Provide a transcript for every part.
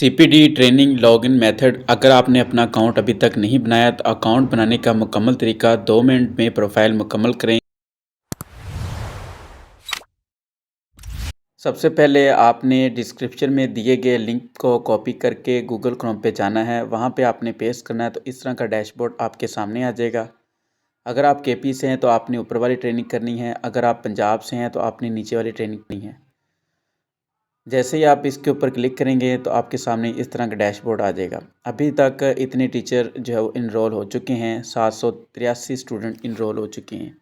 CPD training login method. अगर आपने अपना अकाउंट अभी तक नहीं बनाया तो अकाउंट बनाने का मुकम्मल तरीका 2 मिनट में प्रोफाइल मुकम्मल करें। सबसे पहले आपने डिस्क्रिप्शन में दिए गए लिंक को कॉपी करके गूगल क्रोम पे जाना है, वहाँ पे आपने पेस्ट करना है तो इस तरह का डैशबोर्ड आपके सामने आ जाएगा। अगर आप केपी से हैं तो आपने ऊपर वाली ट्रेनिंग करनी है, अगर आप पंजाब से हैं तो आपने नीचे वाली ट्रेनिंग करनी है। जैसे ही आप इसके ऊपर क्लिक करेंगे तो आपके सामने इस तरह का डैशबोर्ड आ जाएगा। अभी तक इतने टीचर जो है वो इनरोल हो चुके हैं, 783 स्टूडेंट इनरोल हो चुके हैं।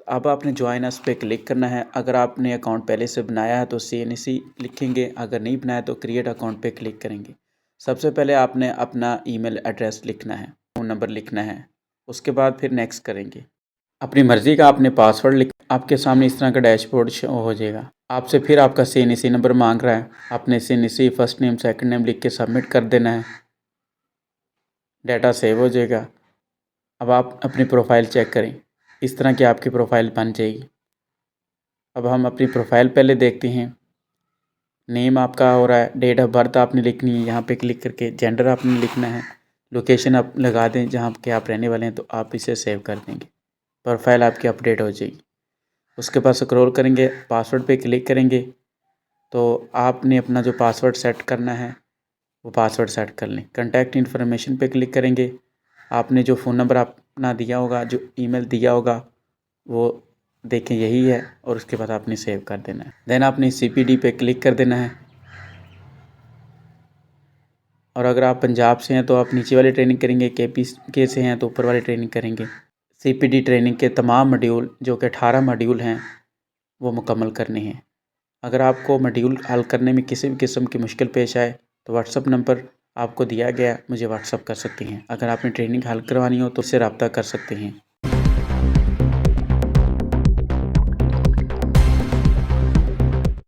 तो अब आपने ज्वाइन अस पे क्लिक करना है। अगर आपने अकाउंट पहले से बनाया है तो CNC लिखेंगे, अगर नहीं बनाया तो क्रिएट अकाउंट पे क्लिक करेंगे। सबसे पहले आपने अपना ईमेल एड्रेस लिखना है, फ़ोन नंबर लिखना है, उसके बाद फिर नेक्स्ट करेंगे। अपनी मर्ज़ी का आपने पासवर्ड लिख, आपके सामने इस तरह का डैशबोर्ड शो हो जाएगा। आपसे फिर आपका CNC नंबर मांग रहा है, आपने CNC first name second name लिख के सबमिट कर देना है, डाटा सेव हो जाएगा। अब आप अपनी प्रोफाइल चेक करें, इस तरह की आपकी प्रोफाइल बन जाएगी। अब हम अपनी प्रोफाइल पहले देखते हैं। नेम आपका हो रहा है, डेट ऑफ बर्थ आपने लिखनी है, यहाँ पे क्लिक करके जेंडर आपने लिखना है, लोकेशन आप लगा दें जहाँ के आप रहने वाले हैं, तो आप इसे सेव कर देंगे। प्रोफाइल आपकी अपडेट हो जाएगी। उसके बाद स्क्रॉल करेंगे, पासवर्ड पे क्लिक करेंगे तो आपने अपना जो पासवर्ड सेट करना है वो पासवर्ड सेट कर लें। कॉन्टैक्ट इन्फॉर्मेशन पे क्लिक करेंगे, आपने जो फ़ोन नंबर अपना दिया होगा, जो ईमेल दिया होगा वो देखें यही है, और उसके बाद आपने सेव कर देना है। देन आपने CPD पे क्लिक कर देना है। और अगर आप पंजाब से हैं तो आप नीचे वाली ट्रेनिंग करेंगे, KP के से हैं तो ऊपर वाली ट्रेनिंग करेंगे। CPD ट्रेनिंग के तमाम मॉड्यूल जो कि 18 मॉड्यूल हैं वो मुकम्मल करने हैं। अगर आपको मॉड्यूल हल करने में किसी भी किस्म की मुश्किल पेश आए तो व्हाट्सअप नंबर आपको दिया गया, मुझे व्हाट्सअप कर सकते हैं। अगर आपने ट्रेनिंग हल करवानी हो तो उससे रब्ता कर सकते हैं।